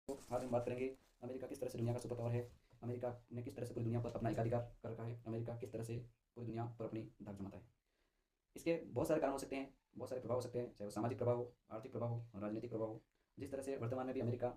आज हम बात करेंगे अमेरिका किस तरह से दुनिया का सुपर पावर है। अमेरिका ने किस तरह से पूरी दुनिया पर अपना एकाधिकार कर रखा है। अमेरिका किस तरह से पूरी दुनिया पर अपनी धाक जमाता है। इसके बहुत सारे कारण हो सकते हैं, बहुत सारे प्रभाव हो सकते हैं, चाहे वो सामाजिक प्रभाव हो, आर्थिक प्रभाव हो, राजनीतिक प्रभाव हो। जिस तरह से वर्तमान में भी अमेरिका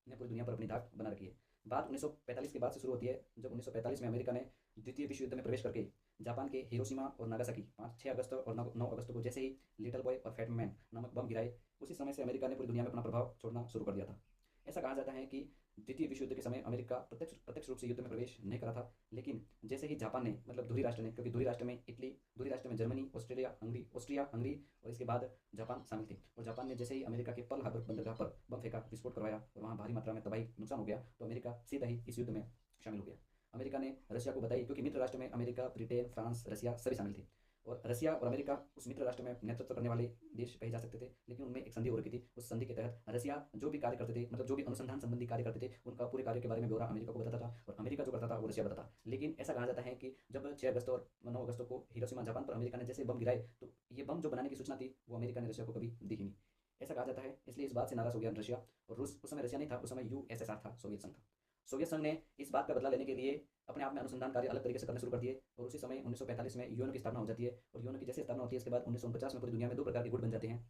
ने पूरी दुनिया पर अपनी धाक बना रखी है। बात 1945 के बाद से शुरू होती है, जब 1945 में अमेरिका ने द्वितीय विश्व युद्ध में प्रवेश करके जापान के हिरोशिमा और नागासाकी 5-6 अगस्त और 9 अगस्त को जैसे ही लिटिल बॉय और फैट मैन नामक बम गिराए, उसी समय से अमेरिका ने पूरी दुनिया में अपना प्रभाव छोड़ना शुरू कर दिया था। ऐसा कहा जाता है कि द्वितीय विश्व युद्ध के समय अमेरिका प्रत्यक्ष प्रत्यक्ष रूप से युद्ध में प्रवेश नहीं करा था, लेकिन जैसे ही जापान ने, मतलब धुरी राष्ट्र ने, क्योंकि धुरी राष्ट्र में इटली, धुरी राष्ट्र में जर्मनी, ऑस्ट्रिया हंगरी और इसके बाद जापान शामिल थे, और जापान ने जैसे ही अमेरिका के पर्ल हार्बर बंदरगाह पर बम फेंका, विस्फोट करवाया और वहाँ भारी मात्रा में तबाही नुकसान हो गया, तो अमेरिका सीधा ही इस युद्ध में शामिल हो गया। अमेरिका ने रशिया को बताई, क्योंकि मित्र राष्ट्र में अमेरिका, ब्रिटेन, फ्रांस, रशिया सभी शामिल थे, और रशिया और अमेरिका उस मित्र राष्ट्र में नेतृत्व करने वाले देश कहे जा सकते थे, लेकिन उनमें एक संधि हो रखी थी। उस संधि के तहत रशिया जो भी कार्य करते थे, मतलब जो भी अनुसंधान संबंधी कार्य करते थे, उनका पूरे कार्य के बारे में ब्यौरा अमेरिका को बताता था, और अमेरिका जो करता था वो रशिया बताता था। लेकिन ऐसा कहा जाता है कि जब 6 अगस्त और 9 अगस्त को हिरोशिमा जापान पर अमेरिका ने जैसे बम गिराए, तो ये बम जो बनाने की सूचना थी वो अमेरिका ने रशिया को कभी दी ही नहीं। ऐसा कहा जाता है, इसलिए इस बात से नाराज हो गया रशिया और रूस। उस समय रशिया नहीं था, उस समय यूएसएसआर था, सोवियत संघ था। सोवियत संघ ने इस बात का बदला लेने के लिए अपने आप में अनुसंधान कार्य अलग तरीके से करने शुरू कर दिए, और उसी समय 1945 में यूएन की स्थापना हो जाती है। और यूएन की जैसे स्थापना होती है, इसके बाद 1949 में पूरी दुनिया में दो प्रकार के गुट बन जाते हैं।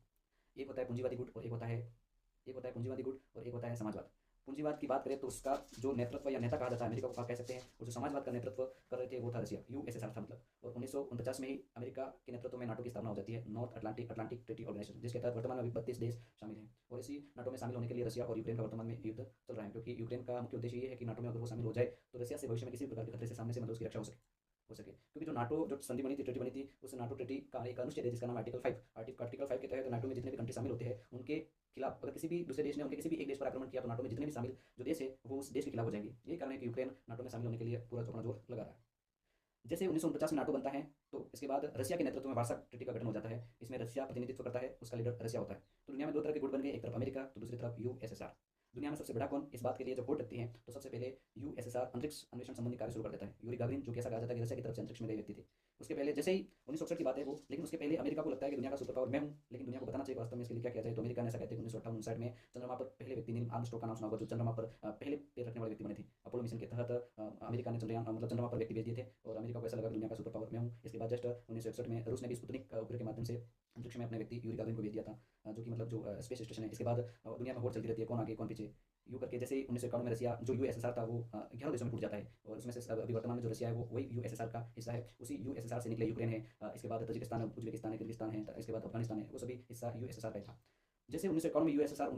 एक होता है पूंजीवादी गुट और एक होता है पूंजीवादी गुट और एक होता है समाजवाद। पूंजीवाद की बात करें तो उसका जो नेतृत्व या नेता कहा जाता है, अमेरिका को कह सकते हैं, और जो समाजवाद का नेतृत्व कर रहे थे वो था रशिया, यूएसएसआर था मतलब। और 1949 में ही अमेरिका के नेतृत्व में नाटो की स्थापना हो जाती है, नॉर्थ अटलांटिक ट्रीटी ऑर्गेनाइजेशन, जिसके तहत वर्तमान में अभी 32 देश शामिल हैं। और इसी नाटो में शामिल होने के लिए रशिया और यूक्रेन का वर्तमान में युद्ध चल रहा है, क्योंकि यूक्रेन का मुख्य उद्देश्य ये है कि नाटो में अगर वो शामिल हो जाए तो रशिया से भविष्य में किसी भी प्रकार के खतरे से सामने से मतलब उसकी रक्षा हो सके, क्योंकि जो नाटो जो संधि बनी थी, ट्रीटी बनी थी, उस नाटो ट्रीटी का एक अनुच्छेद है जिसका नाम आर्टिकल 5। आर्टिकल 5 के तहत नाटो में जितने भी कंट्री शामिल होते हैं, उनके खिलाफ अगर किसी भी दूसरे देश ने उनके किसी भी एक देश पर आक्रमण किया, तो नाटो में जितने भी शामिल जो देश है वो उस देश के खिलाफ हो जाएंगे। यही कारण है कि यूक्रेन नाटो में शामिल होने के लिए पूरा अपना जोर लगा रहा है। जैसे 1949 में नाटो बनता है, तो इसके बाद रशिया के नेतृत्व में वार्सा ट्रीटी का गठन हो जाता है। इसमें रशिया प्रतिनिधित्व करता है, उसका लीडर रशिया होता है। तो दुनिया में दो तरह के गुट बन गए, एक तरफ अमेरिका तो दूसरी तरफ यूएसएसआर। दुनिया में सबसे बड़ा कौन, इस बात के लिए जब वोट लगती है तो सबसे पहले यूएसएसआर अंतरिक्ष अन्वेषण संबंधी कार्य शुरू कर देता है। यूरी गागरिन, जो कि ऐसा कहा जाता है कि रशिया की तरफ से अंतरिक्ष में गए व्यक्ति थे, उसके पहले जैसे ही 1961 की बात है वो, लेकिन उसके पहले अमेरिका को लगता है कि दुनिया का सुपर पावर मैं हूँ, लेकिन दुनिया को बताना चाहिए वास्तव में इसके लिए क्या किया जाए। तो अमेरिका ने ऐसा कहते हैं 1958-59 में चंद्रमा पर पहले व्यक्ति नील आर्मस्ट्रांग का नाम सुना होगा, जो चंद्रमा पर पहले पैर रखने वाले व्यक्ति बने थे। अपोलो मिशन के तहत अमेरिका ने चंद्रयान मतलब चंद्रमा पर व्यक्ति भेज दिए थे, और अमेरिका को ऐसा लगा कि दुनिया का सुपर पावर मैं हूँ। इसके बाद जस्ट 1961 में रूस ने भी स्पुतनिक उपग्रह के माध्यम से अंतरिक्ष में अपने व्यक्ति यूरी गागरिन को भेज दिया था, जो कि मतलब जो स्पेस स्टेशन है। इसके बाद दुनिया में होड़ चलती रहती है, कौन आगे कौन पीछे, यूँ करके जैसे ही 1951 में रशिया जो यूएसएसआर था वो 11 देशों में टूट जाता है, और उसमें से अभी वर्तमान में जो रशिया है वो वही यूएसएसआर का हिस्सा है। उसी यूएसएसआर से निकले यूक्रेन है, इसके बाद तजिकिस्तान है, उज्बेकिस्तान है, किर्गिस्तान है, इसके बाद अफगानिस्तान है, वो सभी हिस्सा यूएसएसआर का ही था। जैसे 1951 में यूएसएसआर